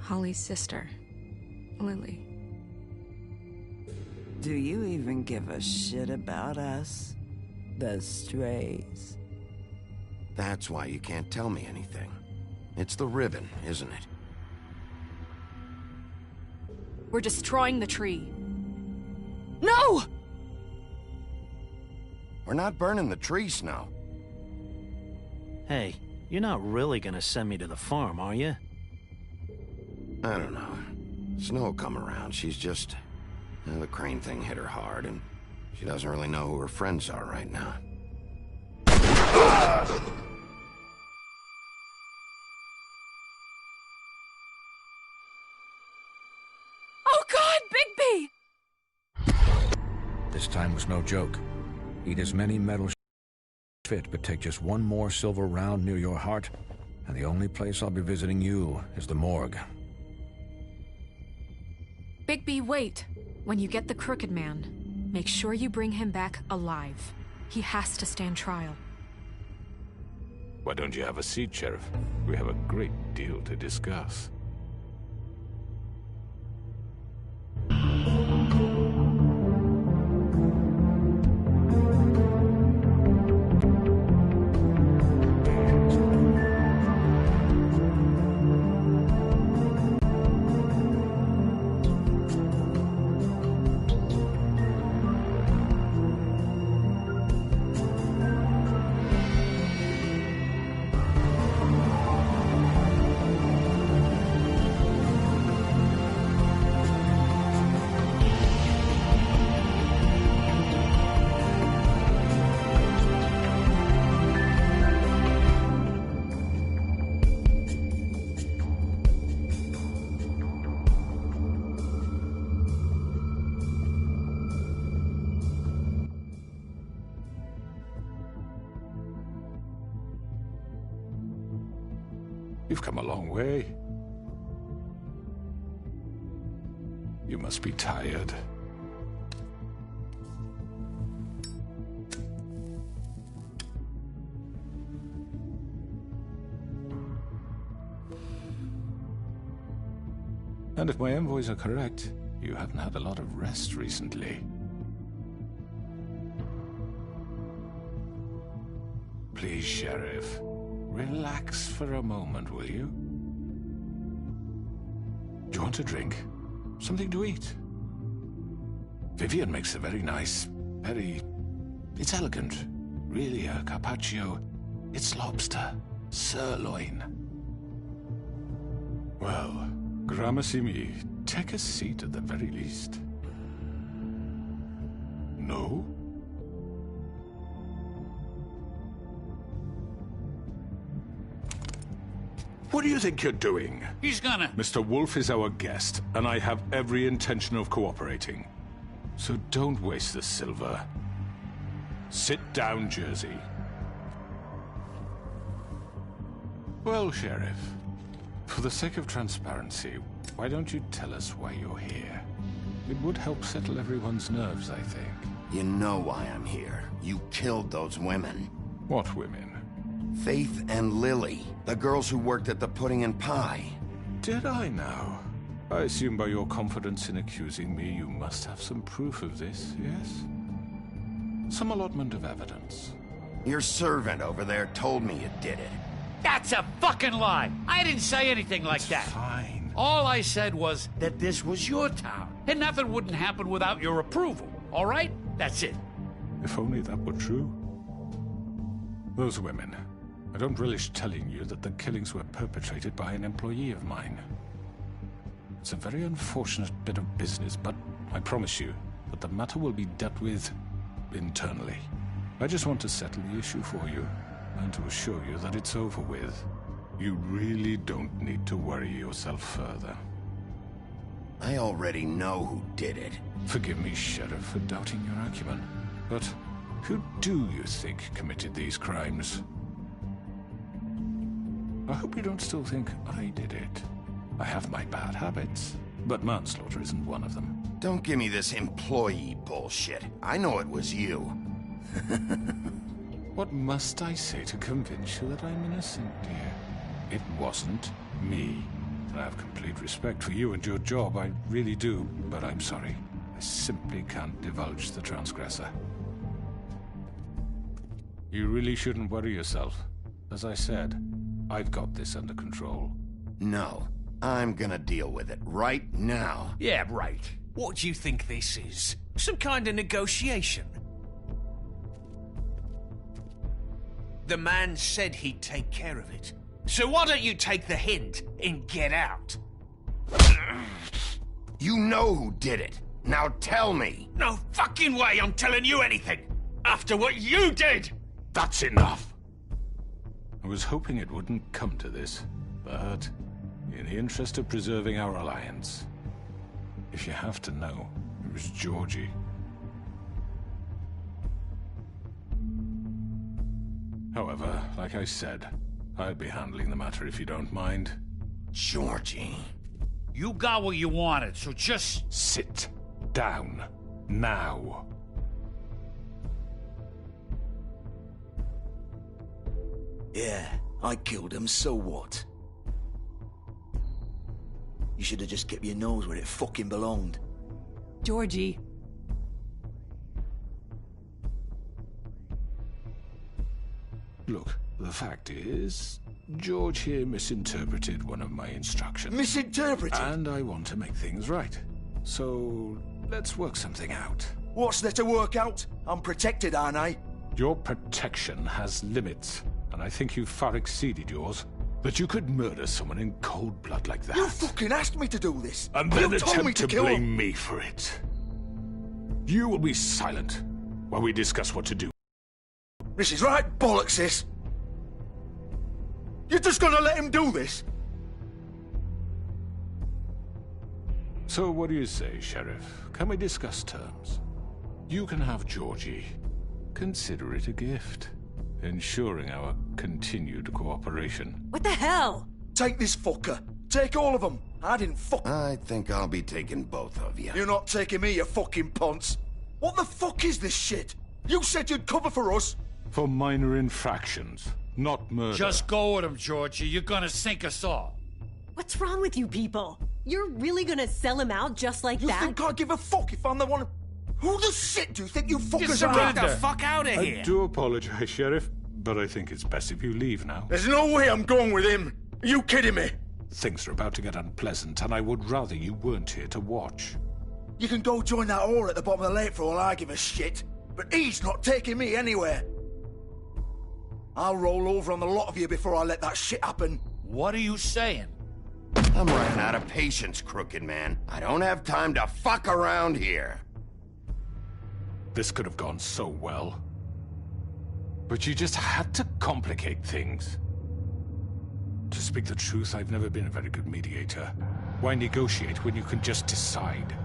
Holly's sister, Lily. Do you even give a shit about us? The strays? That's why you can't tell me anything. It's the ribbon, isn't it? We're destroying the tree. No! We're not burning the tree, Snow. Hey, you're not really gonna send me to the farm, are you? I don't know. Snow will come around. She's just... the crane thing hit her hard, and she doesn't really know who her friends are right now. Oh God, Bigby! This time was no joke. Eat as many metal fit, but take just one more silver round near your heart, and the only place I'll be visiting you is the morgue. Bigby, wait. When you get the Crooked Man, make sure you bring him back alive. He has to stand trial. Why don't you have a seat, Sheriff? We have a great deal to discuss. You've come a long way. You must be tired. And if my envoys are correct, you haven't had a lot of rest recently. Please, Sheriff. Relax for a moment, will you? Do you want a drink? Something to eat? Vivian makes a very nice, it's elegant. Really a carpaccio. It's lobster. Sirloin. Well, gramercy me. Take a seat at the very least. No? What do you think you're doing? He's gonna... Mr. Wolf is our guest, and I have every intention of cooperating. So don't waste the silver. Sit down, Jersey. Well, Sheriff, for the sake of transparency, why don't you tell us why you're here? It would help settle everyone's nerves, I think. You know why I'm here. You killed those women. What women? Faith and Lily, the girls who worked at the Pudding and Pie. Did I now? I assume by your confidence in accusing me, you must have some proof of this, yes? Some allotment of evidence. Your servant over there told me you did it. That's a fucking lie! I didn't say anything like that. Fine. All I said was that this was your town, and nothing wouldn't happen without your approval, all right? That's it. If only that were true. Those women. I don't relish telling you that the killings were perpetrated by an employee of mine. It's a very unfortunate bit of business, but I promise you that the matter will be dealt with internally. I just want to settle the issue for you, and to assure you that it's over with. You really don't need to worry yourself further. I already know who did it. Forgive me, Sheriff, for doubting your acumen, but who do you think committed these crimes? I hope you don't still think I did it. I have my bad habits, but manslaughter isn't one of them. Don't give me this employee bullshit. I know it was you. What must I say to convince you that I'm innocent, dear? It wasn't me. I have complete respect for you and your job, I really do, but I'm sorry. I simply can't divulge the transgressor. You really shouldn't worry yourself. As I said, I've got this under control. No, I'm gonna deal with it right now. Yeah, right. What do you think this is? Some kind of negotiation? The man said he'd take care of it. So why don't you take the hint and get out? You know who did it. Now tell me. No fucking way I'm telling you anything! After what you did! That's enough! I was hoping it wouldn't come to this, but in the interest of preserving our alliance, if you have to know, it was Georgie. However, like I said, I'll be handling the matter if you don't mind. Georgie. You got what you wanted, so just... Sit down. Now. Yeah, I killed him, so what? You should have just kept your nose where it fucking belonged. Georgie. Look, the fact is, George here misinterpreted one of my instructions. Misinterpreted? And I want to make things right. So, let's work something out. What's there to work out? I'm protected, aren't I? Your protection has limits, and I think you've far exceeded yours. That you could murder someone in cold blood like that. You fucking asked me to do this! And then you told me attempt to to kill blame him. me for it. You will be silent while we discuss what to do. This is right bollocks, this! You're just gonna let him do this? So what do you say, Sheriff? Can we discuss terms? You can have Georgie. Consider it a gift, ensuring our continued cooperation. What the hell? Take this fucker. Take all of them. I didn't fuck... I think I'll be taking both of you. You're not taking me, you fucking ponce. What the fuck is this shit? You said you'd cover for us. For minor infractions, not murder. Just go with him, Georgie. You're gonna sink us all. What's wrong with you people? You're really gonna sell him out just like You that? think I give a fuck if I'm the one... Who the shit do you think you fuckers are? surrender. Get the fuck out of I here! do apologize, Sheriff, but I think it's best if you leave now. There's no way I'm going with him. Are you kidding me? Things are about to get unpleasant, and I would rather you weren't here to watch. You can go join that whore at the bottom of the lake for all I give a shit. But he's not taking me anywhere. I'll roll over on the lot of you before I let that shit happen. What are you saying? I'm running out of patience, crooked man. I don't have time to fuck around here. This could have gone so well. But you just had to complicate things. To speak the truth, I've never been a very good mediator. Why negotiate when you can just decide?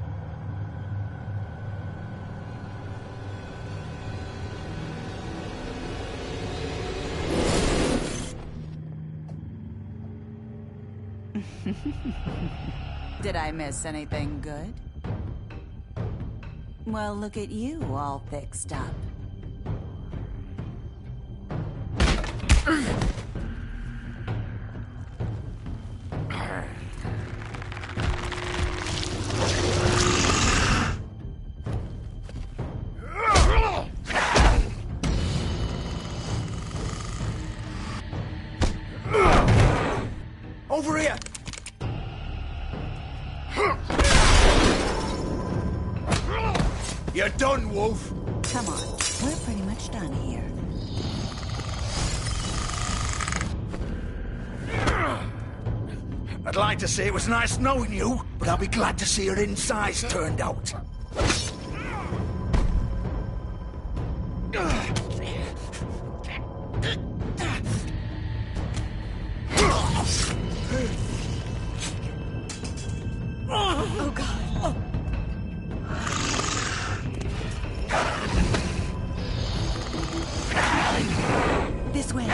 Did I miss anything good? Well, look at you, all fixed up. Over here! You're done, Wolf! Come on, we're pretty much done here. I'd like to say it was nice knowing you, but I'll be glad to see your insides turned out. Oh, God. This way.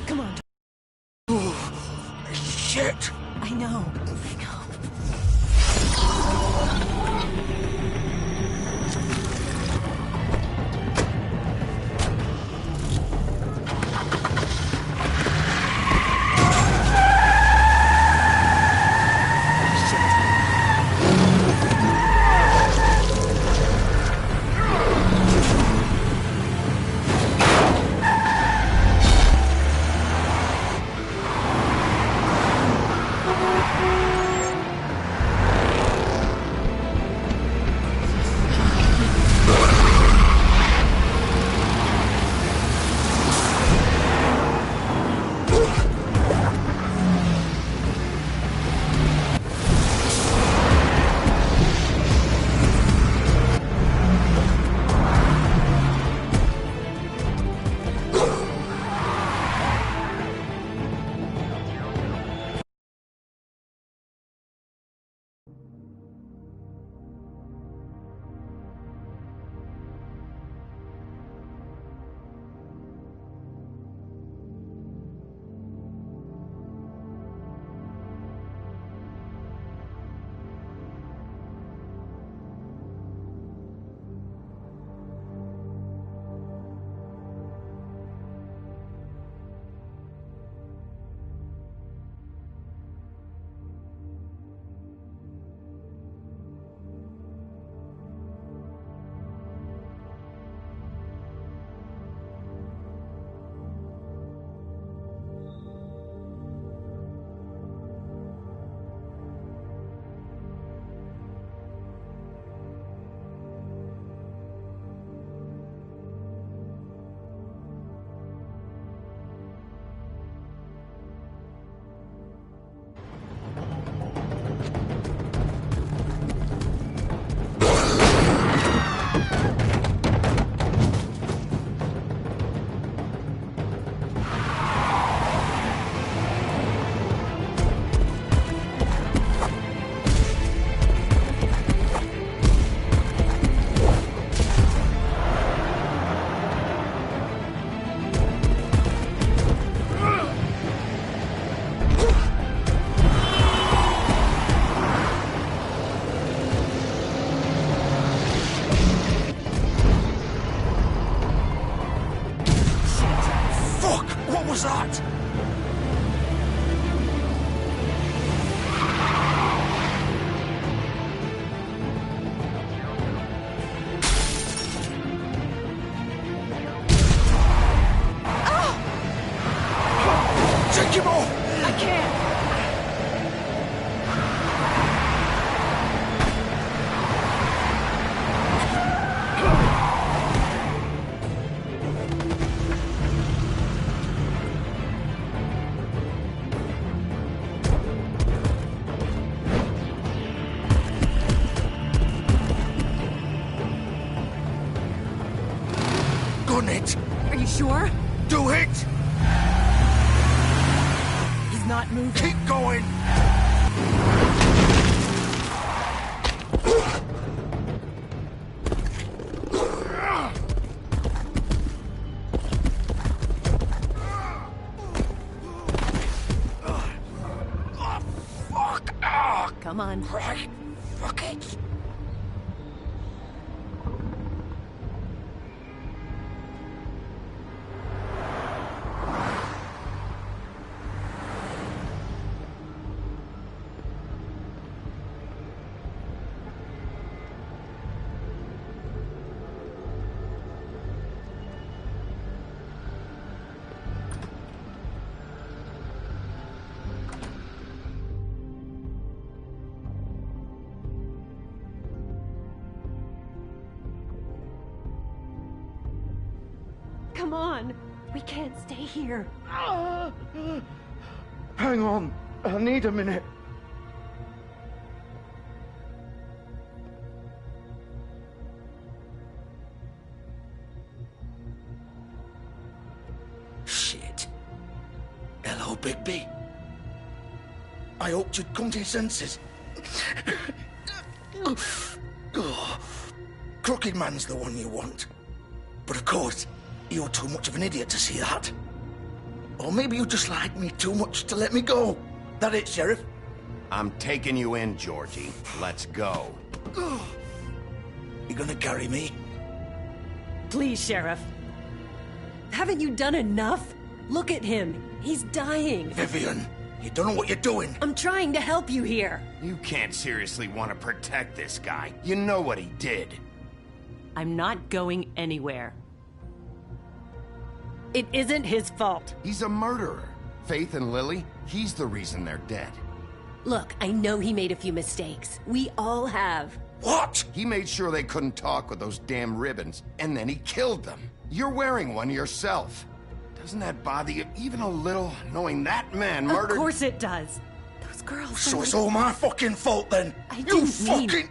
Come on. Shit! I know. was that? Take him off! I can't! Gun it! Are you sure? Do it! He's not moving. Keep going! Fuck! Come on. Right. Fuck it. Come on. We can't stay here. Hang on. I need a minute. Shit. Hello, Bigby. I hoped you'd come to your senses. Crooked Man's the one you want. But of course, you're too much of an idiot to see that. Or maybe you just like me too much to let me go. That it, Sheriff? I'm taking you in, Georgie. Let's go. You gonna carry me? Please, Sheriff. Haven't you done enough? Look at him. He's dying. Vivian, you don't know what you're doing. I'm trying to help you here. You can't seriously want to protect this guy. You know what he did. I'm not going anywhere. It isn't his fault. He's a murderer. Faith and Lily, he's the reason they're dead. Look, I know he made a few mistakes. We all have. What? He made sure they couldn't talk with those damn ribbons, and then he killed them. You're wearing one yourself. Doesn't that bother you even a little, knowing that man murdered... Of course it does. Those girls... So it's all my fucking fault then? I You didn't mean... fucking...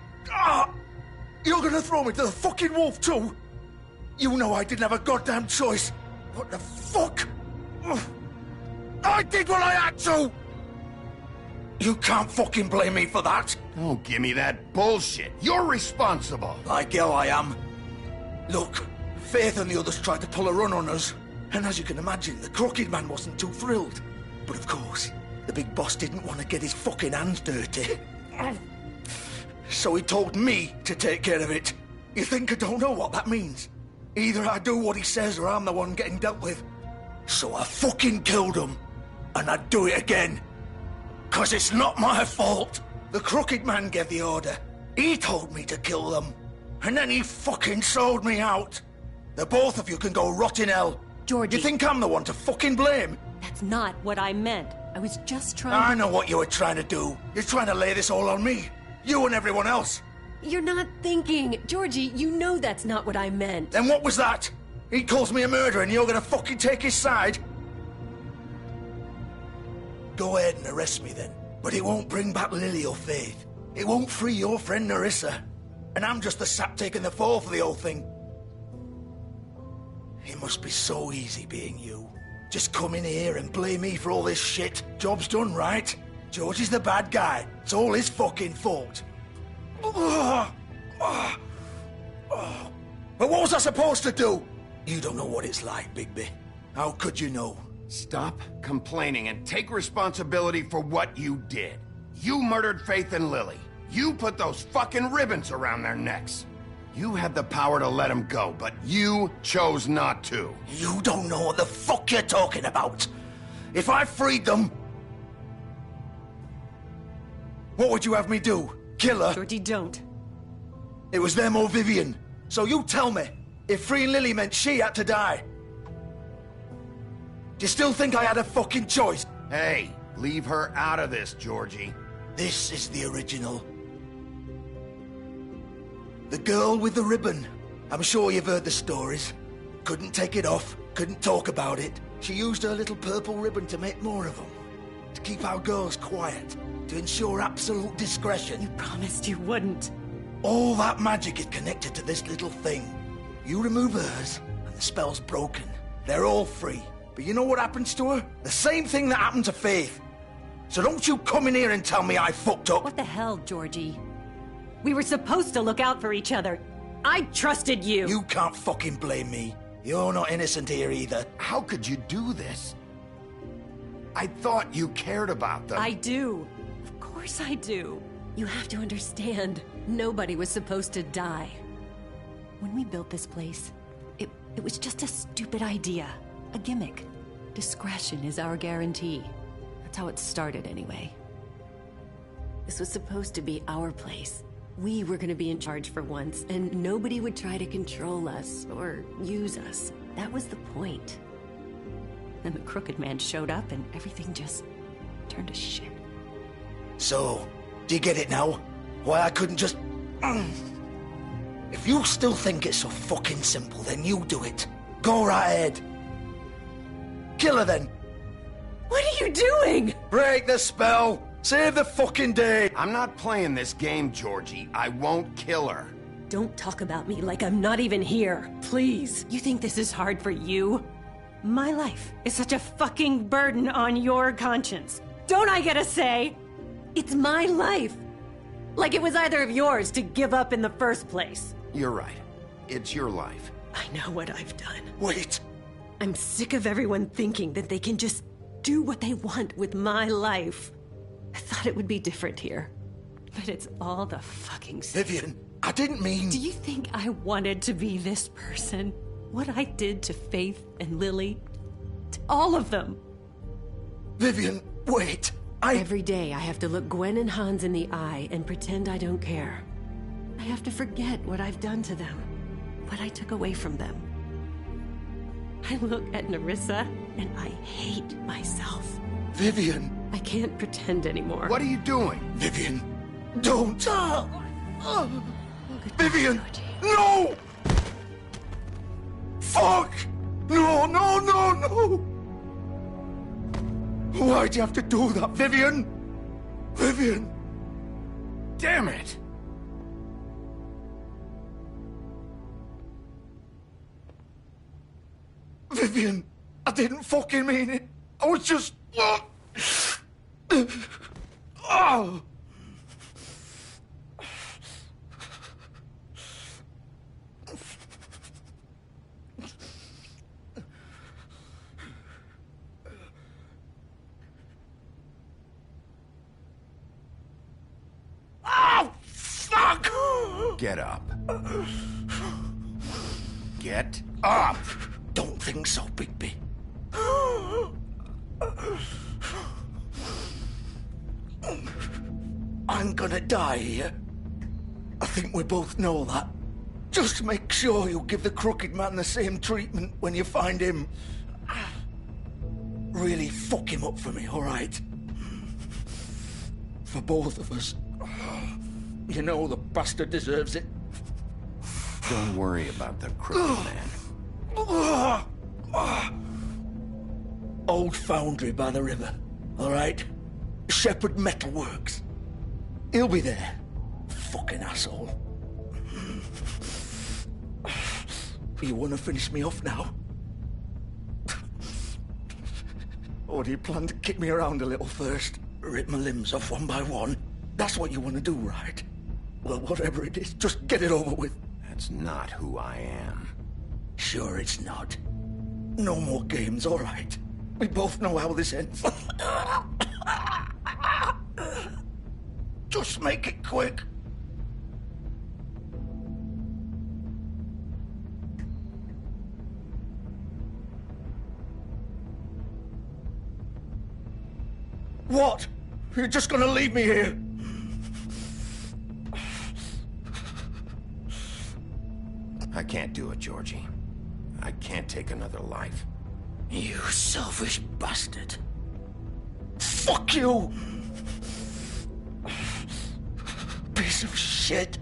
You're gonna throw me to the fucking wolf too? You know I didn't have a goddamn choice. What the fuck? Ugh. I did what I had to! You can't fucking blame me for that. Don't give me that bullshit. You're responsible. Like hell I am. Look, Faith and the others tried to pull a run on us. And as you can imagine, the Crooked Man wasn't too thrilled. But of course, the big boss didn't want to get his fucking hands dirty. So he told me to take care of it. You think I don't know what that means? Either I do what he says or I'm the one getting dealt with. So I fucking killed him. And I'd do it again. 'Cause it's not my fault. The Crooked Man gave the order. He told me to kill them. And then he fucking sold me out. The both of you can go rot in hell. Georgie... You think I'm the one to fucking blame? That's not what I meant. I was just trying I to... know what you were trying to do. You're trying to lay this all on me. You and everyone else. You're not thinking. Georgie, you know that's not what I meant. Then what was that? He calls me a murderer and you're gonna fucking take his side? Go ahead and arrest me then. But it won't bring back Lily or Faith. It won't free your friend Narissa. And I'm just the sap taking the fall for the whole thing. It must be so easy being you. Just come in here and blame me for all this shit. Job's done, right? George is the bad guy. It's all his fucking fault. But what was I supposed to do? You don't know what it's like, Bigby. How could you know? Stop complaining and take responsibility for what you did. You murdered Faith and Lily. You put those fucking ribbons around their necks. You had the power to let them go, but you chose not to. You don't know what the fuck you're talking about. If I freed them... What would you have me do? Kill her? Georgie, don't. It was them or Vivian. So you tell me, if freeing Lily meant she had to die. Do you still think I had a fucking choice? Hey, leave her out of this, Georgie. This is the original. The girl with the ribbon. I'm sure you've heard the stories. Couldn't take it off, couldn't talk about it. She used her little purple ribbon to make more of them. To keep our girls quiet. To ensure absolute discretion. You promised you wouldn't. All that magic is connected to this little thing. You remove hers, and the spell's broken. They're all free. But you know what happens to her? The same thing that happened to Faith. So don't you come in here and tell me I fucked up. What the hell, Georgie? We were supposed to look out for each other. I trusted you. You can't fucking blame me. You're not innocent here either. How could you do this? I thought you cared about them. I do. Of course I do. You have to understand, nobody was supposed to die. When we built this place, it was just a stupid idea. A gimmick. Discretion is our guarantee. That's how it started anyway. This was supposed to be our place. We were gonna be in charge for once, and nobody would try to control us or use us. That was the point. Then the Crooked Man showed up and everything just turned to shit. So, do you get it now? Why I couldn't just... If you still think it's so fucking simple, then you do it. Go right ahead. Kill her then. What are you doing? Break the spell. Save the fucking day. I'm not playing this game, Georgie. I won't kill her. Don't talk about me like I'm not even here. Please. You think this is hard for you? My life is such a fucking burden on your conscience. Don't I get a say? It's my life. Like it was either of yours to give up in the first place. You're right. It's your life. I know what I've done. Wait. I'm sick of everyone thinking that they can just do what they want with my life. I thought it would be different here. But it's all the fucking same. Vivian, I didn't mean... Do you think I wanted to be this person? What I did to Faith and Lily? To all of them? Vivian, wait. Every day I have to look Gwen and Hans in the eye and pretend I don't care. I have to forget what I've done to them. What I took away from them. I look at Nerissa and I hate myself. Vivian. I can't pretend anymore. What are you doing? Vivian, don't. Vivian, no! Fuck! No, no, no, no! Why'd you have to do that, Vivian? Vivian! Damn it! Vivian, I didn't fucking mean it. I was just... Oh! Oh, fuck! Get up. Get up! Don't think so, Bigby. I'm gonna die here. I think we both know that. Just make sure you give the Crooked Man the same treatment when you find him. Really fuck him up for me, all right? For both of us. You know the bastard deserves it. Don't worry about the Crooked Man. Old foundry by the river, all right? Shepherd Metalworks. He'll be there. Fucking asshole. You want to finish me off now? Or do you plan to kick me around a little first? Rip my limbs off one by one? That's what you want to do, right? Well, whatever it is, just get it over with. That's not who I am. Sure it's not. No more games, all right? We both know how this ends. Just make it quick. What? You're just gonna leave me here? I can't do it, Georgie. I can't take another life. You selfish bastard. Fuck you! Piece of shit.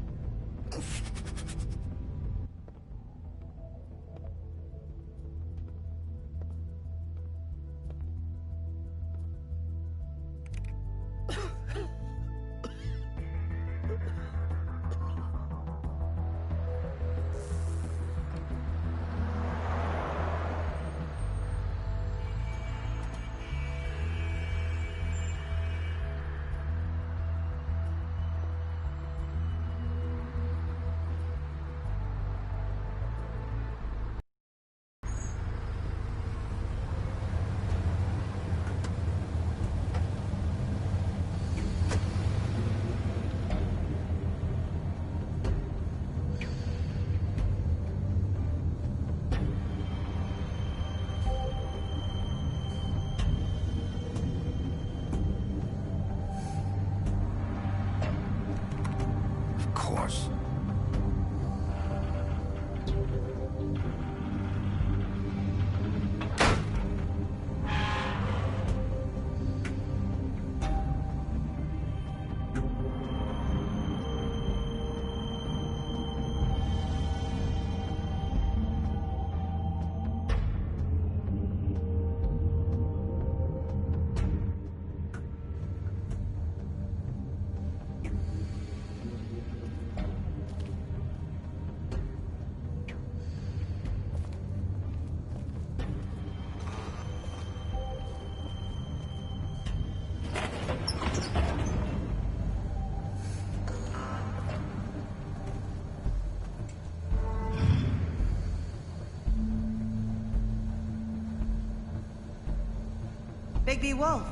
TheWolf.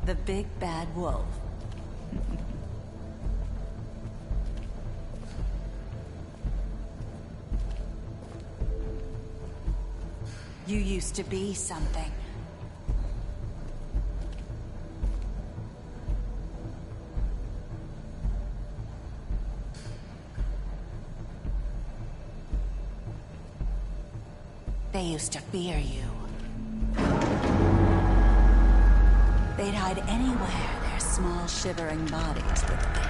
The big bad wolf. You used to be something. They used to fear you. They'd hide anywhere their small, shivering bodies would fit.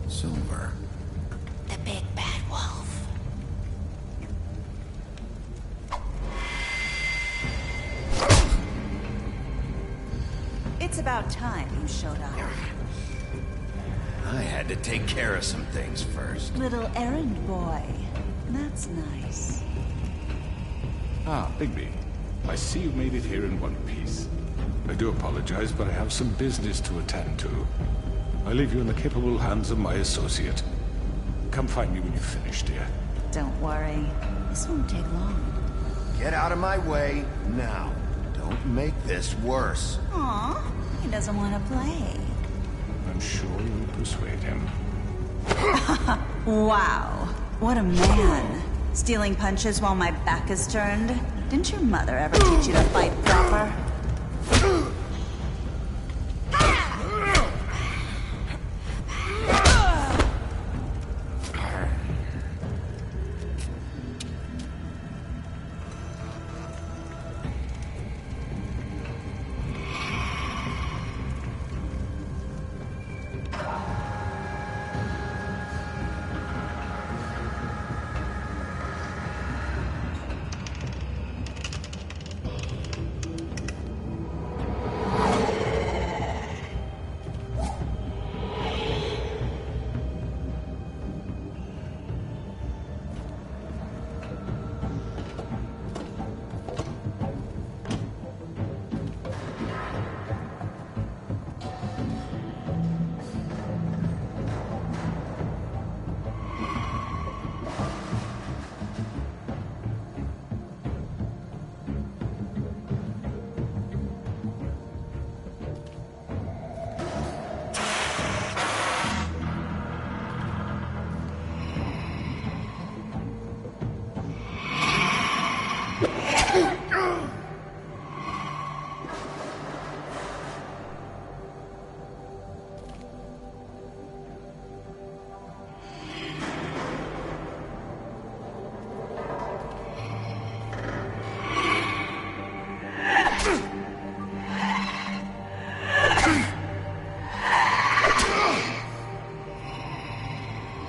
Silver. The big bad wolf. It's about time you showed up. I had to take care of some things first. Little errand boy. That's nice. Ah, Bigby. I see you made it here in one piece. I do apologize, but I have some business to attend to. I leave you in the capable hands of my associate. Come find me when you've finished, dear. Don't worry. This won't take long. Get out of my way now. Don't make this worse. Aw, he doesn't want to play. I'm sure you'll persuade him. Wow, what a man. Stealing punches while my back is turned? Didn't your mother ever teach you to fight proper?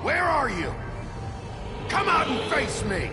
Where are you? Come out and face me!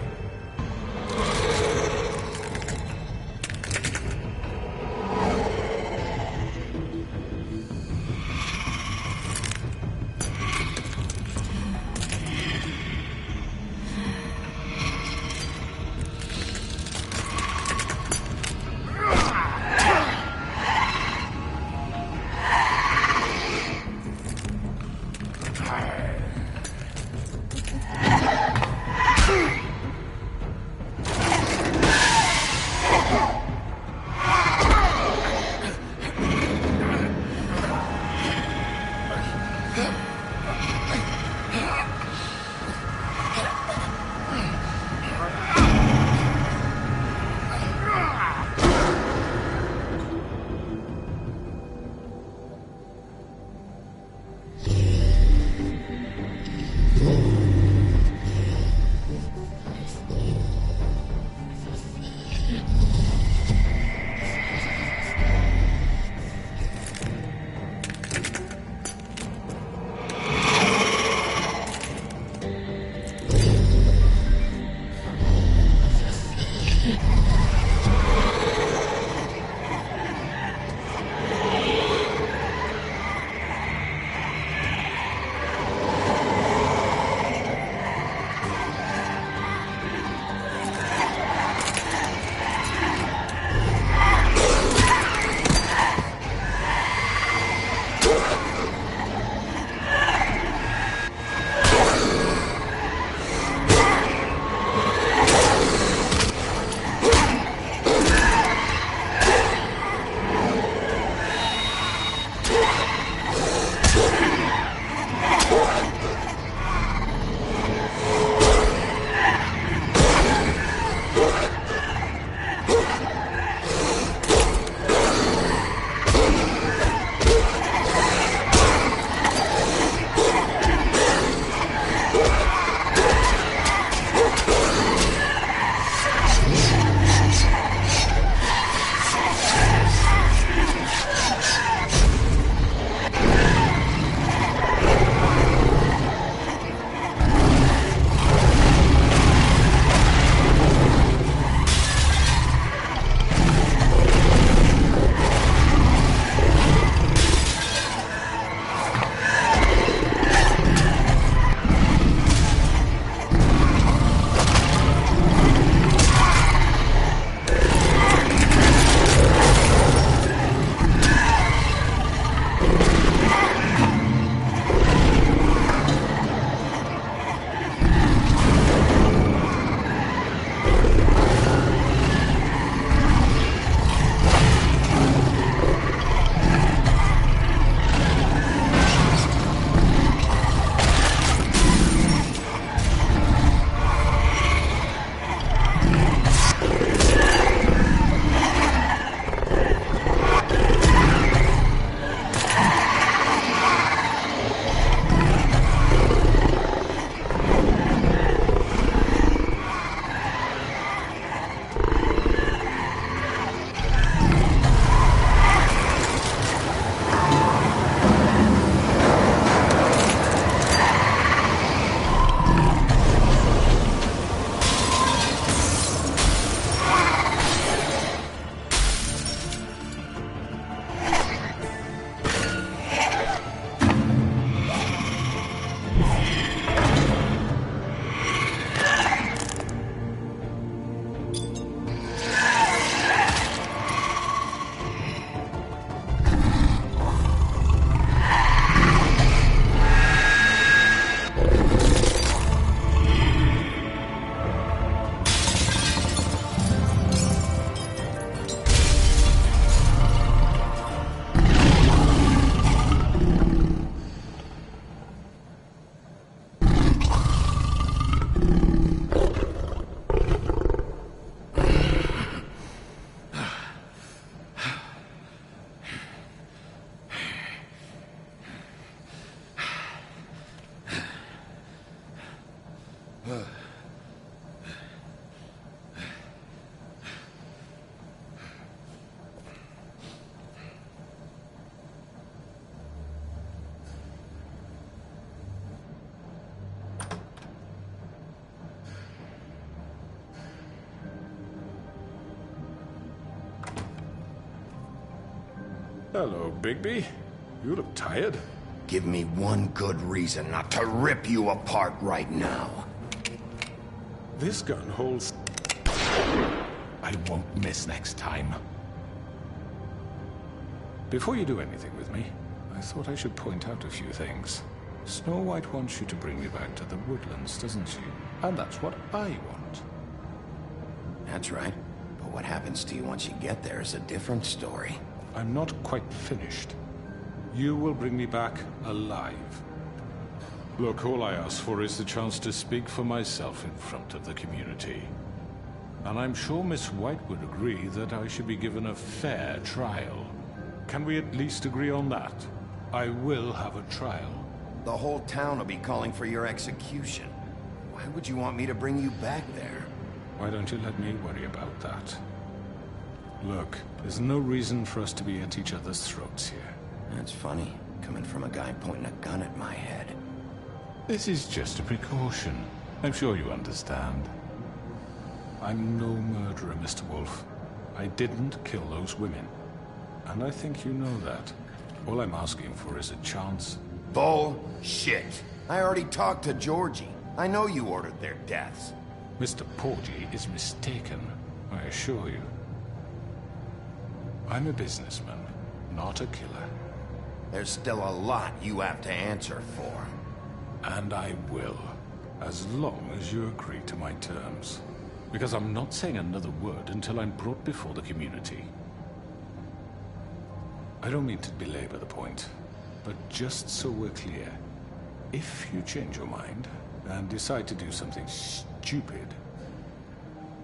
Hello, Bigby. You look tired. Give me one good reason not to rip you apart right now. This gun holds... I won't miss next time. Before you do anything with me, I thought I should point out a few things. Snow White wants you to bring me back to the woodlands, doesn't she? And that's what I want. That's right. But what happens to you once you get there is a different story. I'm not quite finished. You will bring me back alive. Look, all I ask for is the chance to speak for myself in front of the community. And I'm sure Miss White would agree that I should be given a fair trial. Can we at least agree on that? I will have a trial. The whole town will be calling for your execution. Why would you want me to bring you back there? Why don't you let me worry about that? Look, there's no reason for us to be at each other's throats here. That's funny, coming from a guy pointing a gun at my head. This is just a precaution. I'm sure you understand. I'm no murderer, Mr. Wolf. I didn't kill those women. And I think you know that. All I'm asking for is a chance. Bullshit. I already talked to Georgie. I know you ordered their deaths. Mr. Porgy is mistaken, I assure you. I'm a businessman, not a killer. There's still a lot you have to answer for. And I will, as long as you agree to my terms. Because I'm not saying another word until I'm brought before the community. I don't mean to belabor the point, but just so we're clear, if you change your mind and decide to do something stupid,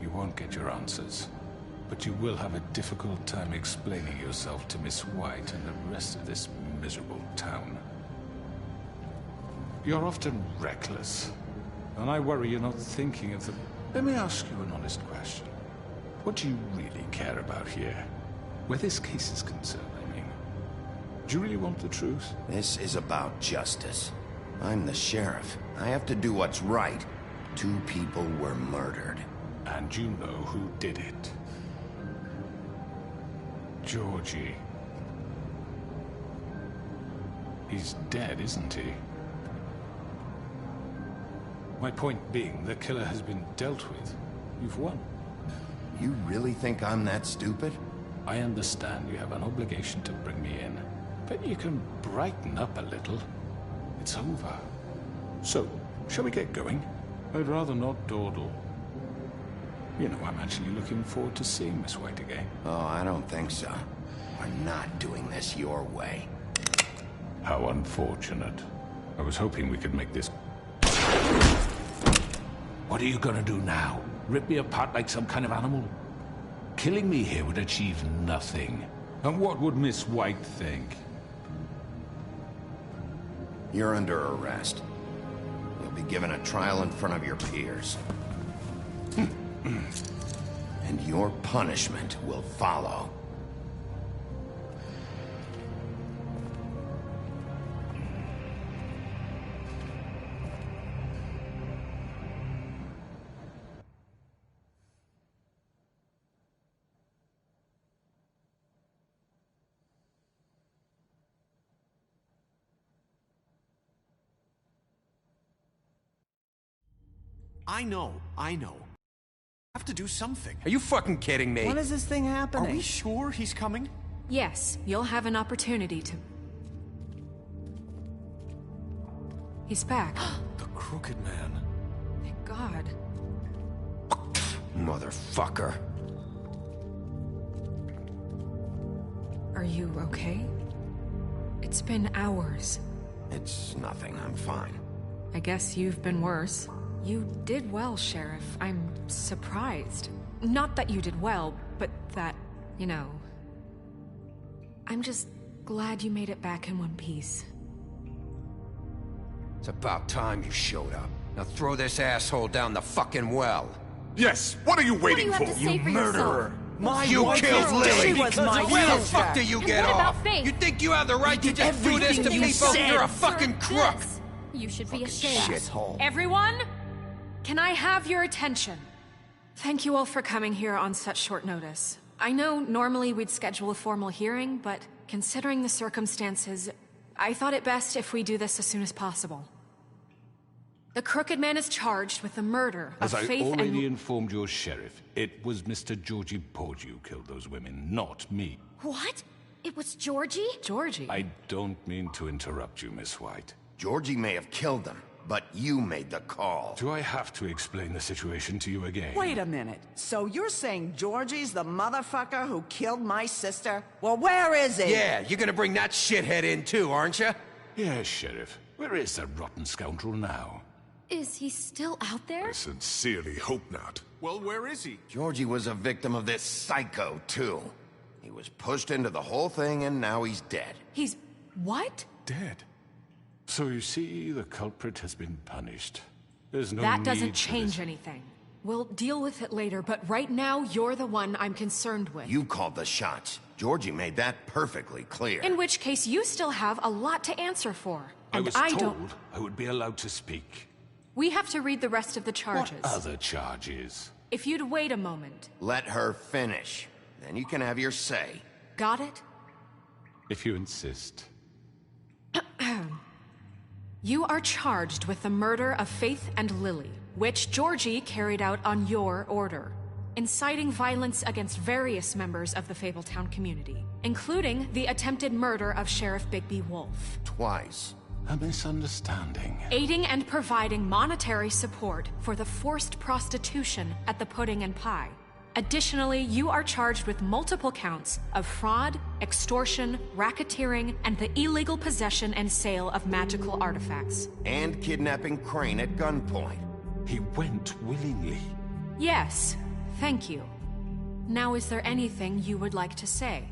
you won't get your answers. But you will have a difficult time explaining yourself to Miss White and the rest of this miserable town. You're often reckless, and I worry you're not thinking of the... Let me ask you an honest question. What do you really care about here? Where this case is concerned, I mean. Do you really want the truth? This is about justice. I'm the sheriff. I have to do what's right. 2 people were murdered. And you know who did it. Georgie. He's dead, isn't he? My point being, the killer has been dealt with. You've won. You really think I'm that stupid? I understand you have an obligation to bring me in, but you can brighten up a little. It's over. So, shall we get going? I'd rather not dawdle. You know, I'm actually looking forward to seeing Miss White again. Oh, I don't think so. We're not doing this your way. How unfortunate. I was hoping we could make this... What are you gonna do now? Rip me apart like some kind of animal? Killing me here would achieve nothing. And what would Miss White think? You're under arrest. You'll be given a trial in front of your peers. And your punishment will follow. I know. Have to do something. Are you fucking kidding me? When is this thing happening? Are we sure he's coming? Yes, you'll have an opportunity to... He's back. The Crooked Man. Thank God. Motherfucker. Are you okay? It's been hours. It's nothing, I'm fine. I guess you've been worse. You did well, Sheriff. I'm surprised. Not that you did well, but that, you know... I'm just glad you made it back in one piece. It's about time you showed up. Now throw this asshole down the fucking well. Yes, what are you waiting What do you have to say for yourself? You killed Lily! She was my Where the sister. fuck do you And get what off? about Faith? You think you have the right to just do this to everything you people? said. You're a fucking crook! This. You should be ashamed. Shithole. Everyone, can I have your attention? Thank you all for coming here on such short notice. I know normally we'd schedule a formal hearing, but considering the circumstances, I thought it best if we do this as soon as possible. The Crooked Man is charged with the murder of As I Faith already informed your sheriff, it was Mr. Georgie Porgy who killed those women, not me. What? It was Georgie? Georgie? I don't mean to interrupt you, Miss White. Georgie may have killed them, but you made the call. Do I have to explain the situation to you again? Wait a minute. So you're saying Georgie's the motherfucker who killed my sister? Well, where is he? Yeah, you're gonna bring that shithead in too, aren't you? Yes, Sheriff. Where is that rotten scoundrel now? Is he still out there? I sincerely hope not. Well, where is he? Georgie was a victim of this psycho, too. He was pushed into the whole thing, and now he's dead. He's... what? Dead. So you see, the culprit has been punished. There's no That need doesn't for change this. anything. We'll deal with it later, but right now, you're the one I'm concerned with. You called the shots. Georgie made that perfectly clear. In which case, you still have a lot to answer for. I And was I told don't... I would be allowed to speak. We have to read the rest of the charges. What other charges? If you'd wait a moment. Let her finish. Then you can have your say. Got it? If you insist. You are charged with the murder of Faith and Lily, which Georgie carried out on your order, inciting violence against various members of the Fabletown community, including the attempted murder of Sheriff Bigby Wolf. Twice. A misunderstanding. Aiding and providing monetary support for the forced prostitution at the Pudding and Pie. Additionally, you are charged with multiple counts of fraud, extortion, racketeering, and the illegal possession and sale of magical artifacts. And kidnapping Crane at gunpoint. He went willingly. Yes, thank you. Now, is there anything you would like to say?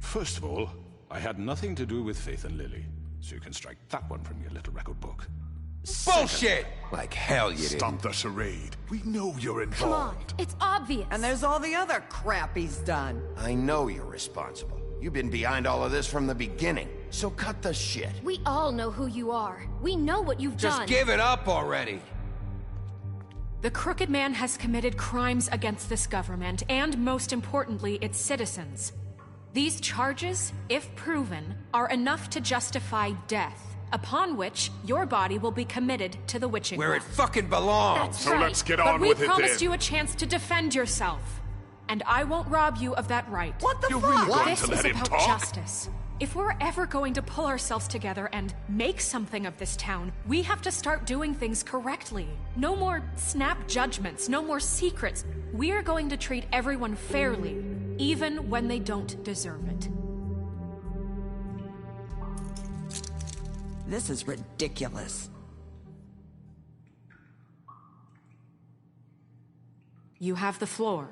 First of all, I had nothing to do with Faith and Lily, so you can strike that one from your little record book. Bullshit! Like hell you didn't. Stop the charade. We know you're Come on, involved. it's obvious. And there's all the other crap he's done. I know you're responsible. You've been behind all of this from the beginning, so cut the shit. We all know who you are. We know what you've Just done. give it up already. The Crooked Man has committed crimes against this government, and most importantly, its citizens. These charges, if proven, are enough to justify death, upon which your body will be committed to the witching Where well. it fucking belongs. That's So right. let's get But on we with it promised then. you a chance to defend yourself, and I won't rob you of that right. What the You're fuck? really going This to is let him about talk? justice. If we're ever going to pull ourselves together and make something of this town, we have to start doing things correctly. No more snap judgments, no more secrets. We're going to treat everyone fairly, even when they don't deserve it. This is ridiculous. You have the floor.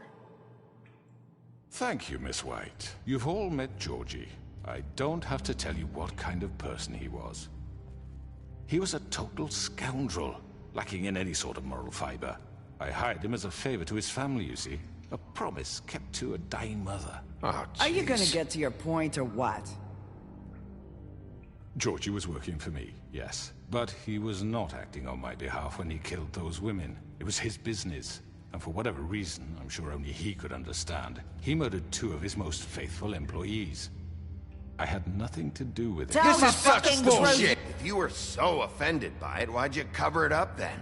Thank you, Miss White. You've all met Georgie. I don't have to tell you what kind of person he was. He was a total scoundrel, lacking in any sort of moral fiber. I hired him as a favor to his family, you see. A promise kept to a dying mother. Oh, Are you gonna jeez. get to your point or what? Georgie was working for me, yes. But he was not acting on my behalf when he killed those women. It was his business. And for whatever reason, I'm sure only he could understand, he murdered 2 of his most faithful employees. I had nothing to do with it. Tell This the is such fucking bullshit. truth. If you were so offended by it, why'd you cover it up then?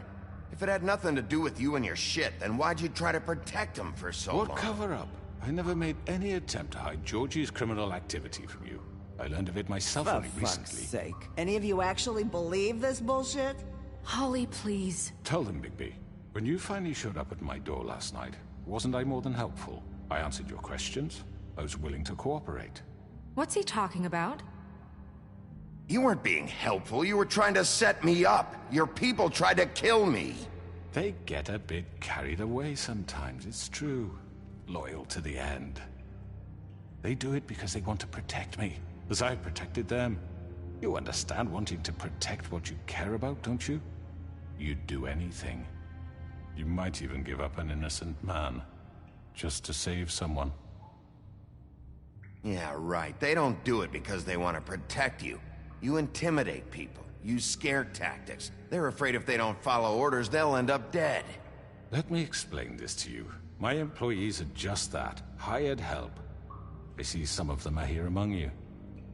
If it had nothing to do with you and your shit, then why'd you try to protect him for so long? What cover-up? I never made any attempt to hide Georgie's criminal activity from you. I learned of it myself For only fuck's recently. sake. Any of you actually believe this bullshit? Holly, please. Tell them, Bigby. When you finally showed up at my door last night, wasn't I more than helpful? I answered your questions. I was willing to cooperate. What's he talking about? You weren't being helpful. You were trying to set me up. Your people tried to kill me. They get a bit carried away sometimes, it's true. Loyal to the end. They do it because they want to protect me, as I protected them. You understand wanting to protect what you care about, don't you? You'd do anything. You might even give up an innocent man, just to save someone. Yeah, right. They don't do it because they want to protect you. You intimidate people. Use scare tactics. They're afraid if they don't follow orders, they'll end up dead. Let me explain this to you. My employees are just that, hired help. I see some of them are here among you.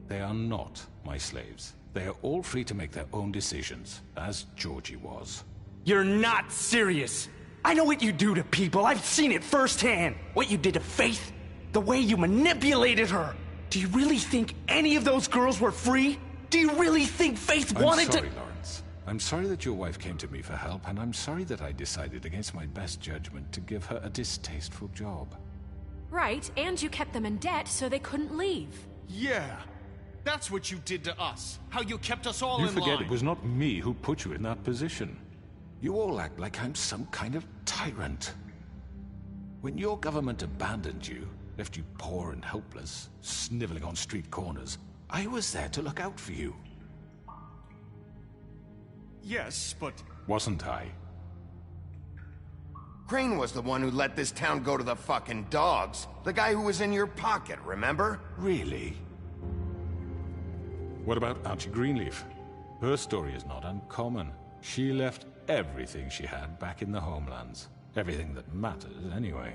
They are not my slaves. They are all free to make their own decisions, as Georgie was. You're not serious! I know what you do to people, I've seen it firsthand! What you did to Faith, the way you manipulated her! Do you really think any of those girls were free? Do you really think Faith wanted to— I'm sorry, Lawrence. I'm sorry that your wife came to me for help, and I'm sorry that I decided against my best judgment to give her a distasteful job. Right, and you kept them in debt so they couldn't leave. Yeah, that's what you did to us. How you kept us all You in forget line. it was not me who put you in that position. You all act like I'm some kind of tyrant. When your government abandoned you, left you poor and helpless, sniveling on street corners, I was there to look out for you. Yes, but... Wasn't I? Crane was the one who let this town go to the fucking dogs. The guy who was in your pocket, remember? Really? What about Auntie Greenleaf? Her story is not uncommon. She left everything she had back in the homelands. Everything that matters, anyway.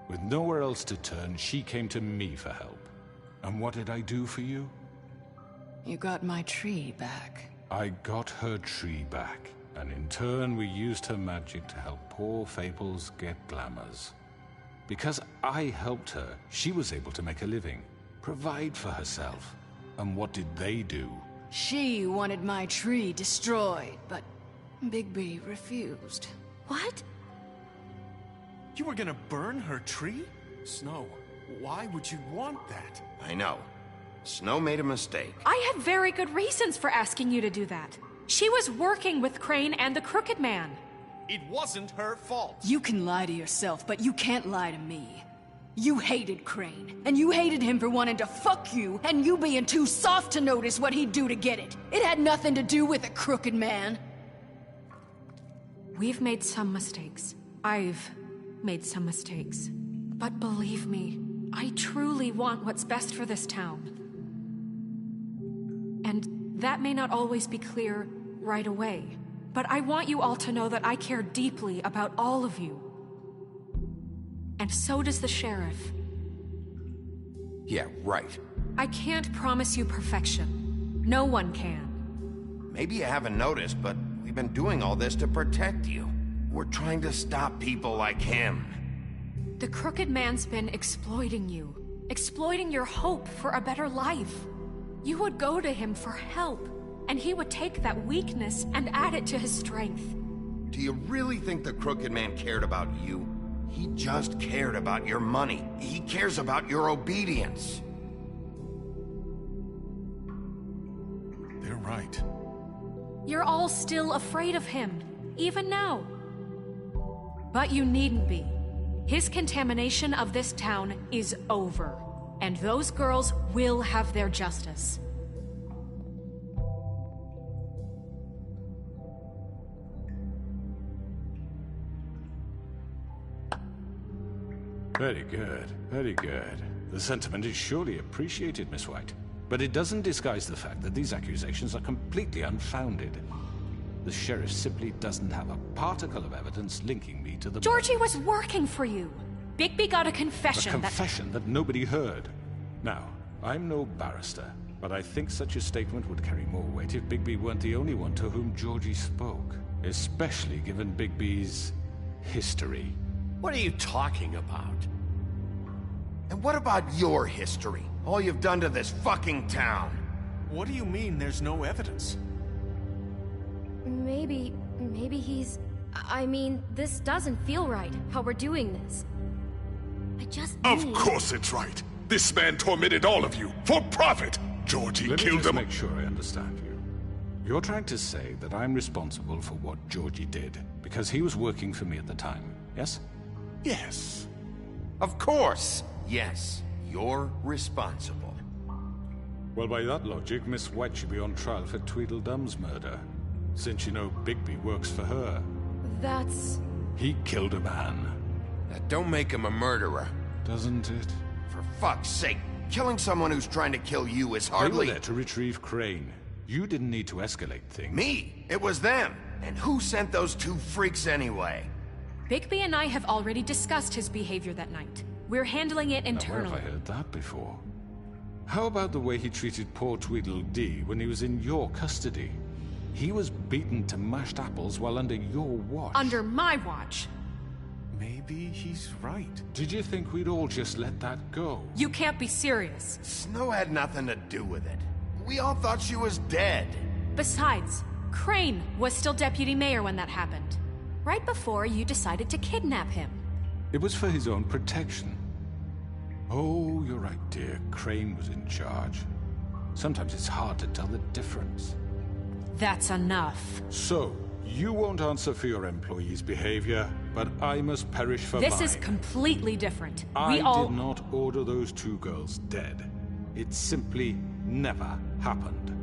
With nowhere else to turn, she came to me for help. And what did I do for you? You got my tree back. I got her tree back. And in turn, we used her magic to help poor Fables get glamours. Because I helped her, she was able to make a living, provide for herself. And what did they do? She wanted my tree destroyed, but Bigby refused. What? You were gonna burn her tree? Snow, why would you want that? I know. Snow made a mistake. I had very good reasons for asking you to do that. She was working with Crane and the Crooked Man. It wasn't her fault. You can lie to yourself, but you can't lie to me. You hated Crane, and you hated him for wanting to fuck you, and you being too soft to notice what he'd do to get it. It had nothing to do with the Crooked Man. We've made some mistakes. I've made some mistakes. But believe me, I truly want what's best for this town. And that may not always be clear right away, but I want you all to know that I care deeply about all of you. And so does the sheriff. Yeah, right. I can't promise you perfection. No one can. Maybe you haven't noticed, but we've been doing all this to protect you. We're trying to stop people like him. The Crooked Man's been exploiting you. Exploiting your hope for a better life. You would go to him for help, and he would take that weakness and add it to his strength. Do you really think the Crooked Man cared about you? He just cared about your money. He cares about your obedience. They're right. You're all still afraid of him, even now. But you needn't be. His contamination of this town is over, and those girls will have their justice. Very good, very good. The sentiment is surely appreciated, Miss White. But it doesn't disguise the fact that these accusations are completely unfounded. The sheriff simply doesn't have a particle of evidence linking me to the... Georgie was working for you. Bigby got a confession A confession that nobody heard. Now, I'm no barrister, but I think such a statement would carry more weight if Bigby weren't the only one to whom Georgie spoke. Especially given Bigby's history. What are you talking about? And what about your history? All you've done to this fucking town? What do you mean there's no evidence? Maybe he's... I mean, this doesn't feel right, how we're doing this. I just Of course it's right. This man tormented all of you, for profit! Georgie Let me killed just them. make sure I understand you. You're trying to say that I'm responsible for what Georgie did, because he was working for me at the time, yes? Yes. Of course, yes. You're responsible. Well, by that logic, Miss White should be on trial for Tweedledum's murder. Since you know Bigby works for her. That's... He killed a man. That don't make him a murderer. Doesn't it? For fuck's sake, killing someone who's trying to kill you is They were hardly... there to retrieve Crane. You didn't need to escalate things. Me? It was them. And who sent those two freaks anyway? Bigby and I have already discussed his behavior that night. We're handling it Now, internally. where have I heard that before? How about the way he treated poor Tweedledee when he was in your custody? He was beaten to mashed apples while under your watch. Under my watch. Maybe he's right. Did you think we'd all just let that go? You can't be serious. Snow had nothing to do with it. We all thought she was dead. Besides, Crane was still deputy mayor when that happened. Right before you decided to kidnap him. It was for his own protection. Oh, you're right, dear. Crane was in charge. Sometimes it's hard to tell the difference. That's enough. So, you won't answer for your employees' behavior, but I must perish for mine. This is completely different. I did not order those two girls dead. It simply never happened.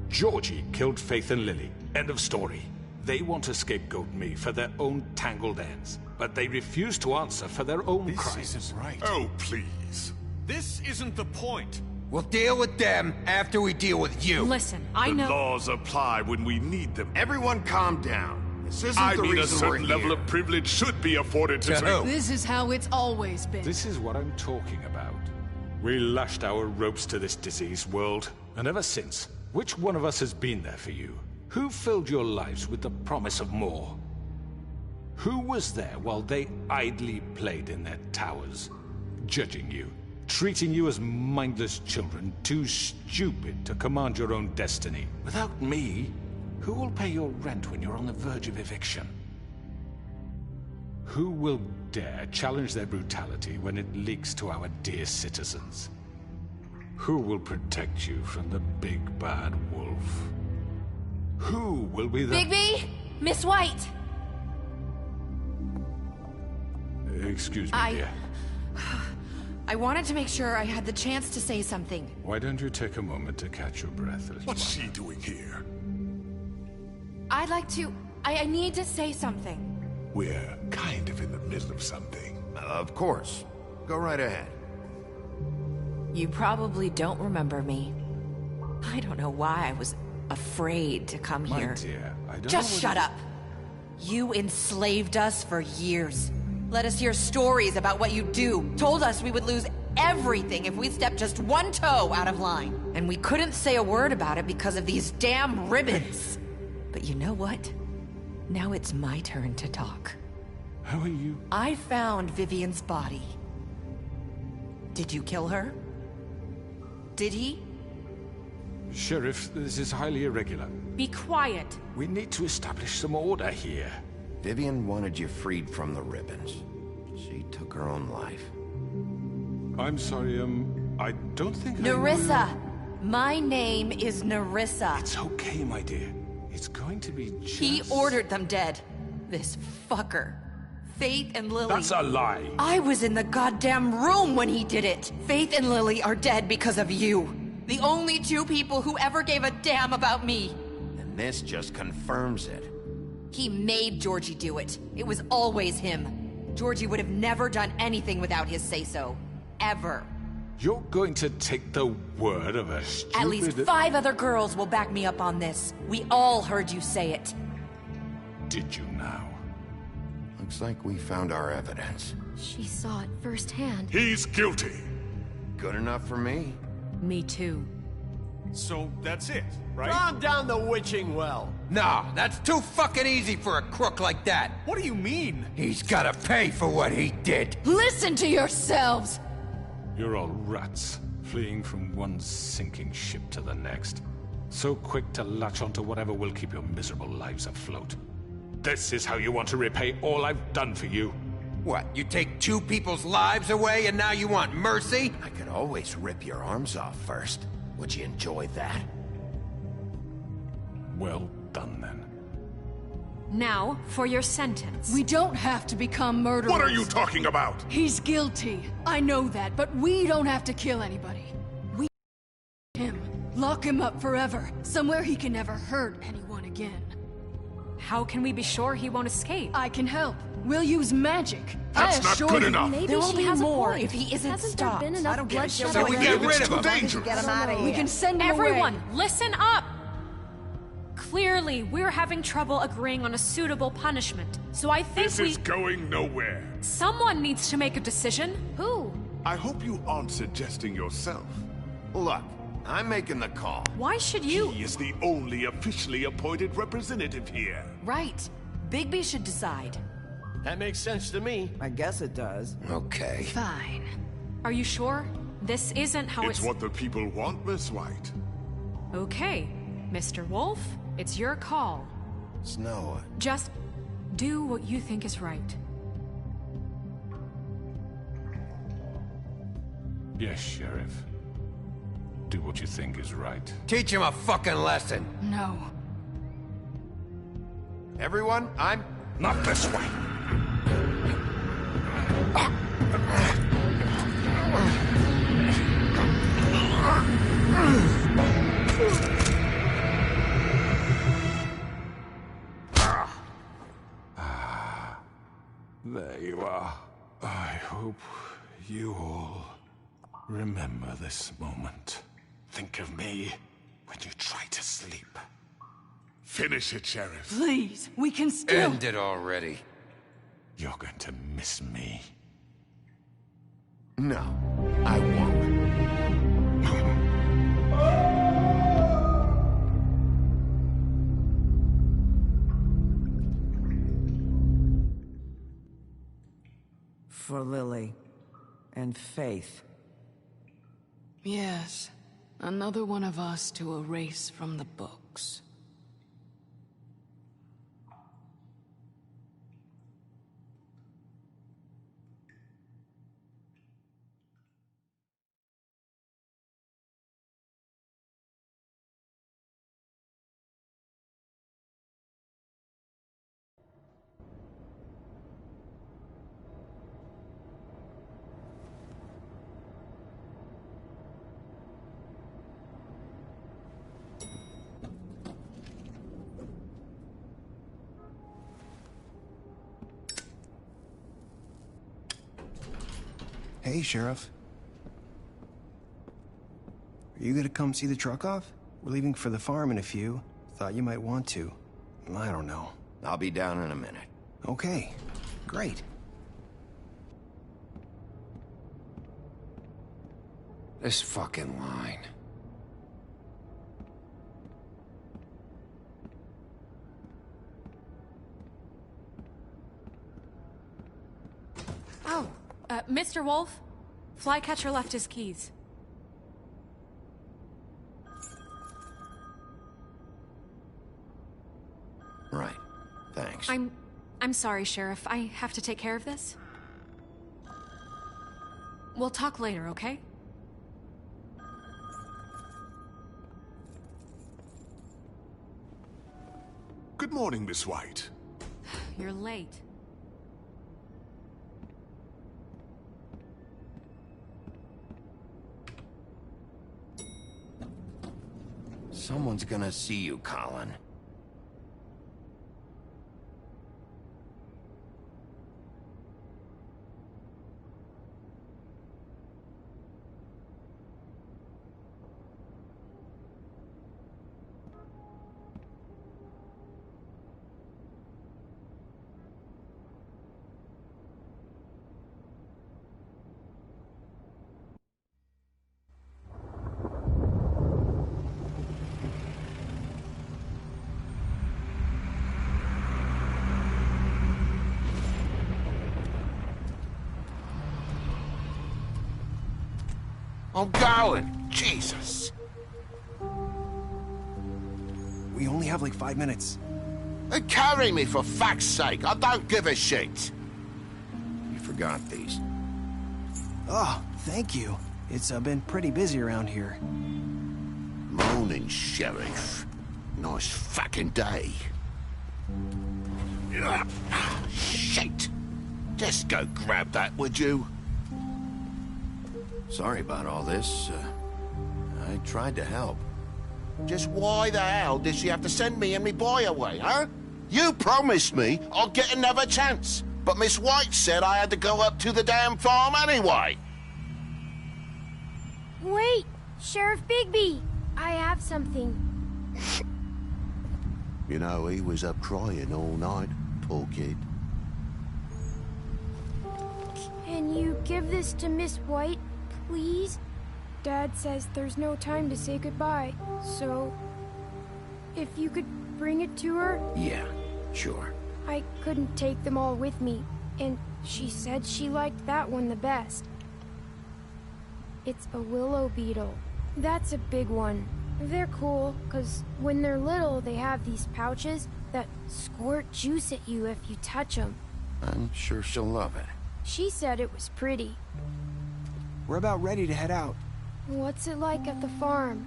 Georgie killed Faith and Lily. End of story. They want to scapegoat me for their own tangled ends, but they refuse to answer for their own crimes. This isn't right. Oh, please. This isn't the point. We'll deal with them after we deal with you. Listen, I know... The laws apply when we need them. Everyone calm down. This isn't I the mean, a reason we're certain here. level of privilege should be afforded to me. This is how it's always been. This is what I'm talking about. We lashed our ropes to this diseased world, and ever since, which one of us has been there for you? Who filled your lives with the promise of more? Who was there while they idly played in their towers, judging you, treating you as mindless children, too stupid to command your own destiny? Without me, who will pay your rent when you're on the verge of eviction? Who will dare challenge their brutality when it leaks to our dear citizens? Who will protect you from the big bad wolf? Who will be the... Bigby! Miss White! Excuse me, dear. I wanted to make sure I had the chance to say something. Why don't you take a moment to catch your breath, little What's she doing here? I'd like to... I need to say something. We're kind of in the middle of something. Of course. Go right ahead. You probably don't remember me. I don't know why I was afraid to come My here. dear, I don't Just know shut up. You enslaved us for years. Let us hear stories about what you do. Told us we would lose everything if we stepped just one toe out of line. And we couldn't say a word about it because of these damn ribbons. But you know what? Now it's my turn to talk. How are you? I found Vivian's body. Did you kill her? Did he? Sheriff, this is highly irregular. Be quiet. We need to establish some order here. Vivian wanted you freed from the ribbons. She took her own life. I'm sorry, I don't think Nerissa! My name is Nerissa. It's okay, my dear. It's going to be just... He ordered them dead. This fucker. Faith and Lily... That's a lie! I was in the goddamn room when he did it! Faith and Lily are dead because of you. The only two people who ever gave a damn about me. And this just confirms it. He made Georgie do it. It was always him. Georgie would have never done anything without his say-so. Ever. You're going to take the word of a stupid... At least 5 other girls will back me up on this. We all heard you say it. Did you now? Looks like we found our evidence. She saw it firsthand. He's guilty. Good enough for me. Me too. So that's it, right? Calm down the witching well. No, that's too fucking easy for a crook like that. What do you mean? He's gotta pay for what he did. Listen to yourselves! You're all rats, fleeing from one sinking ship to the next. So quick to latch onto whatever will keep your miserable lives afloat. This is how you want to repay all I've done for you? What, you take 2 people's lives away and now you want mercy? I could always rip your arms off first. Would you enjoy that? Well done, then. Now, for your sentence. We don't have to become murderers. What are you talking about? He's guilty. I know that, but we don't have to kill anybody. We him. Lock him up forever. Somewhere he can never hurt anyone again. How can we be sure he won't escape? I can help. We'll use magic. That's not good enough. There will be more if he isn't Hasn't stopped. there been enough bloodshed? So we get rid of him. Get him out of here. We can send him Everyone, away. listen up! Clearly, we're having trouble agreeing on a suitable punishment. So I think This is going nowhere. Someone needs to make a decision. Who? I hope you aren't suggesting yourself. Look, I'm making the call. Why should you? He is the only officially appointed representative here. Right. Bigby should decide. That makes sense to me. I guess it does. Okay. Fine. Are you sure? This isn't how It's what the people want, Miss White. Okay, Mr. Wolf, it's your call. Snow. Just do what you think is right. Yes, Sheriff. Do what you think is right. Teach him a fucking lesson. No. Everyone, I'm... Not this way. There you are. I hope you all remember this moment. Think of me when you try to sleep. Finish it, Sheriff. Please, we can still... End it already. You're going to miss me. No, I won't. For Lily and Faith. Yes. Another one of us to erase from the books. Hey, Sheriff. Are you gonna come see the truck off? We're leaving for the farm in a few. Thought you might want to. I don't know. I'll be down in a minute. Okay, great. This fucking line. Oh, Mr. Wolf, Flycatcher left his keys. Right. Thanks. I'm sorry, Sheriff. I have to take care of this. We'll talk later, okay? Good morning, Miss White. You're late. Someone's gonna see you, Colin. I'm going. Jesus. We only have like 5 minutes. Carry me, for fuck's sake. I don't give a shit. You forgot these. Oh, thank you. It's been pretty busy around here. Morning, Sheriff. Nice fucking day. Shit. Just go grab that, would you? Sorry about all this. I tried to help. Just why the hell did she have to send me and me boy away, huh? You promised me I'd get another chance, but Miss White said I had to go up to the damn farm anyway. Wait, Sheriff Bigby, I have something. You know, he was up crying all night, poor kid. Can you give this to Miss White, please? Dad says there's no time to say goodbye, so... if you could bring it to her? Yeah, sure. I couldn't take them all with me, and she said she liked that one the best. It's a willow beetle. That's a big one. They're cool, because when they're little, they have these pouches that squirt juice at you if you touch them. I'm sure she'll love it. She said it was pretty. We're about ready to head out. What's it like at the farm?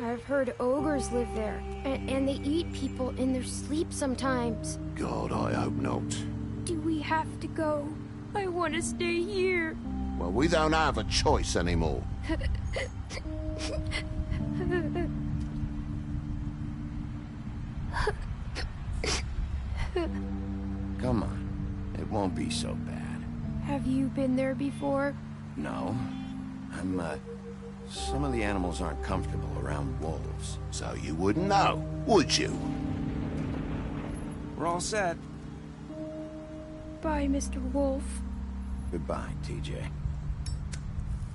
I've heard ogres live there, and they eat people in their sleep sometimes. God, I hope not. Do we have to go? I want to stay here. Well, we don't have a choice anymore. Come on. It won't be so bad. Have you been there before? No. Some of the animals aren't comfortable around wolves. So you wouldn't know, would you? We're all set. Bye, Mr. Wolf. Goodbye, TJ.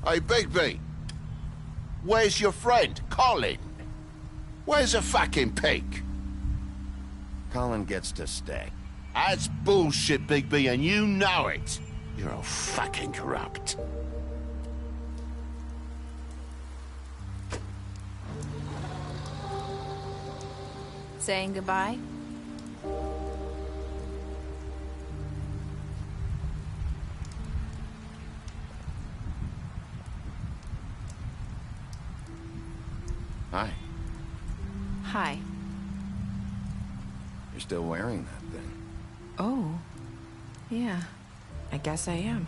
Hey, Bigby. Where's your friend, Colin? Where's the fucking pig? Colin gets to stay. That's bullshit, Bigby, and you know it. You're all fucking corrupt. Saying goodbye? Hi. Hi. You're still wearing that thing. Oh. Yeah. I guess I am.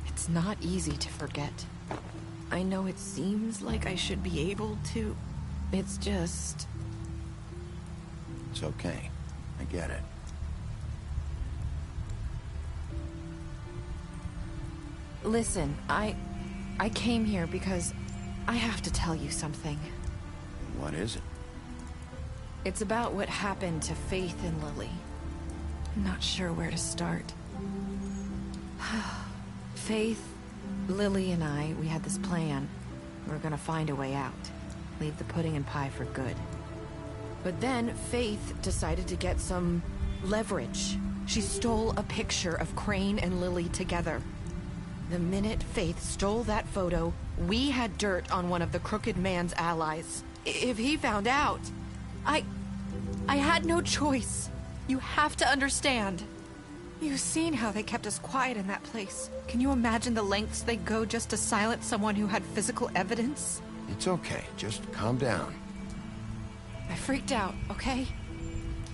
It's not easy to forget. I know it seems like I should be able to. It's just... It's okay. I get it. Listen, I came here because I have to tell you something. What is it? It's about what happened to Faith and Lily. I'm not sure where to start. Faith, Lily, and I, we had this plan. We were gonna find a way out. Leave the pudding and pie for good. But then Faith decided to get some leverage. She stole a picture of Crane and Lily together. The minute Faith stole that photo, we had dirt on one of the Crooked Man's allies. If he found out, I had no choice. You have to understand. You've seen how they kept us quiet in that place. Can you imagine the lengths they go just to silence someone who had physical evidence? It's okay. Just calm down. I freaked out, okay?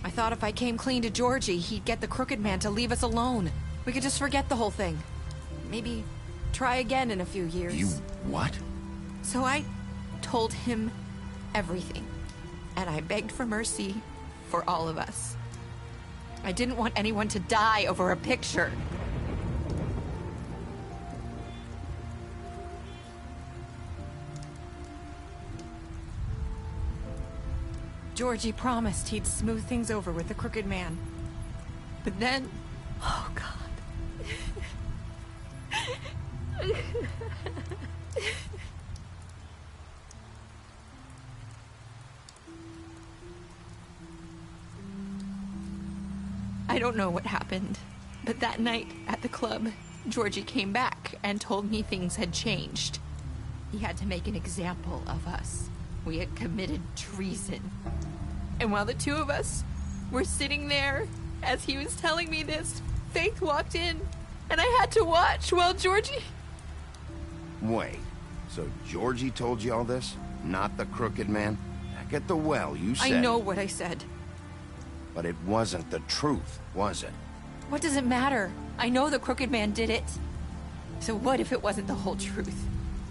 I thought if I came clean to Georgie, he'd get the Crooked Man to leave us alone. We could just forget the whole thing. Maybe try again in a few years. You what? So I told him everything. And I begged for mercy for all of us. I didn't want anyone to die over a picture. Georgie promised he'd smooth things over with the Crooked Man. But then... Oh, God. I don't know what happened, but that night at the club, Georgie came back and told me things had changed. He had to make an example of us. We had committed treason. And while the two of us were sitting there, as he was telling me this, Faith walked in, and I had to watch while Georgie... Wait, so Georgie told you all this? Not the Crooked Man? Back at the well, you said... I know what I said. But it wasn't the truth, was it? What does it matter? I know the Crooked Man did it. So what if it wasn't the whole truth?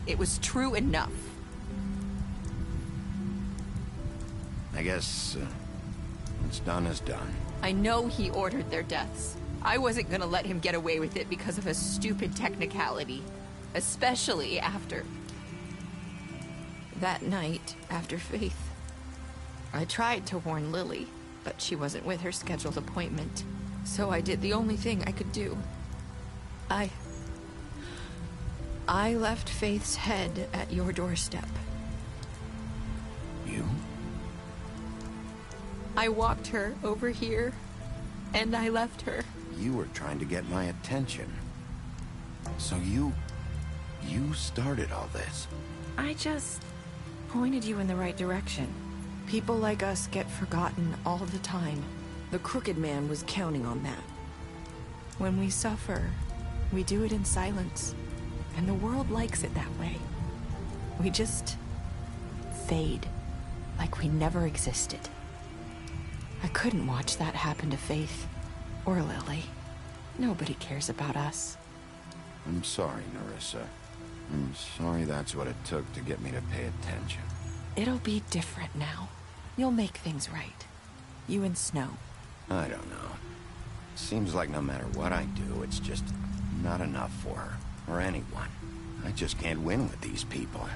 It was true enough. I guess, what's done is done. I know he ordered their deaths. I wasn't gonna let him get away with it because of a stupid technicality. Especially after... that night after Faith. I tried to warn Lily, but she wasn't with her scheduled appointment. So I did the only thing I could do. I left Faith's head at your doorstep. You? I walked her over here, and I left her. You were trying to get my attention. So you started all this. I just pointed you in the right direction. People like us get forgotten all the time. The Crooked Man was counting on that. When we suffer, we do it in silence, and the world likes it that way. We just fade, like we never existed. I couldn't watch that happen to Faith, or Lily. Nobody cares about us. I'm sorry, Nerissa. I'm sorry that's what it took to get me to pay attention. It'll be different now. You'll make things right. You and Snow. I don't know. Seems like no matter what I do, it's just not enough for her, or anyone. I just can't win with these people.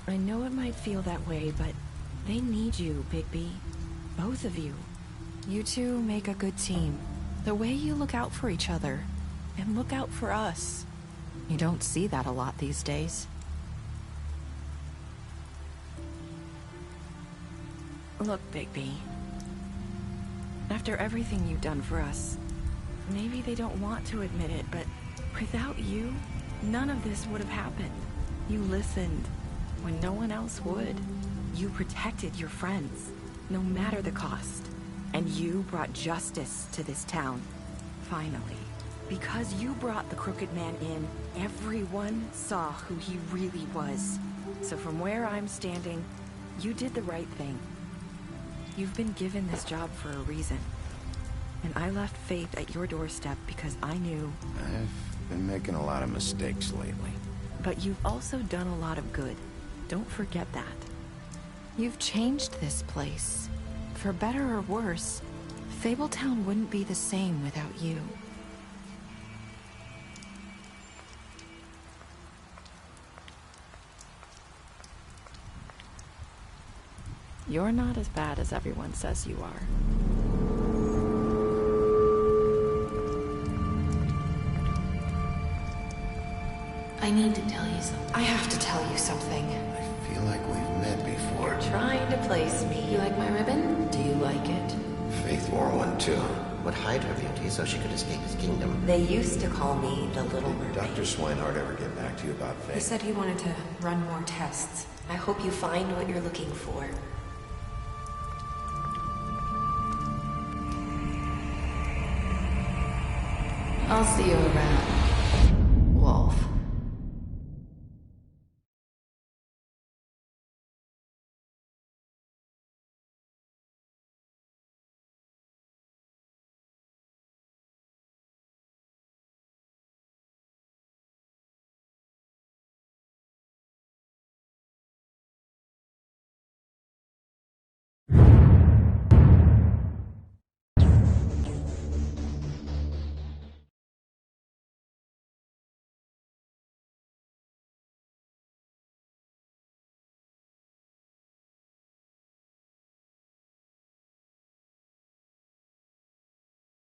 I know it might feel that way, but they need you, Bigby. Both of you. You two make a good team. The way you look out for each other, and look out for us. You don't see that a lot these days. Look, Bigby. After everything you've done for us, maybe they don't want to admit it, but without you, none of this would have happened. You listened when no one else would. You protected your friends, no matter the cost. And you brought justice to this town. Finally. Because you brought the Crooked Man in, everyone saw who he really was. So from where I'm standing, you did the right thing. You've been given this job for a reason. And I left Faith at your doorstep because I knew... I've been making a lot of mistakes lately. But you've also done a lot of good. Don't forget that. You've changed this place. For better or worse, Fabletown wouldn't be the same without you. You're not as bad as everyone says you are. I need to tell you something. I have to tell you something. I feel like we've met before. Trying to place me. You like my ribbon? Do you like it? Faith wore one too. Would hide her beauty so she could escape his kingdom. They used to call me the Little Mermaid. Did Dr. Swinehart ever get back to you about Faith? He said he wanted to run more tests. I hope you find what you're looking for. I'll see you around.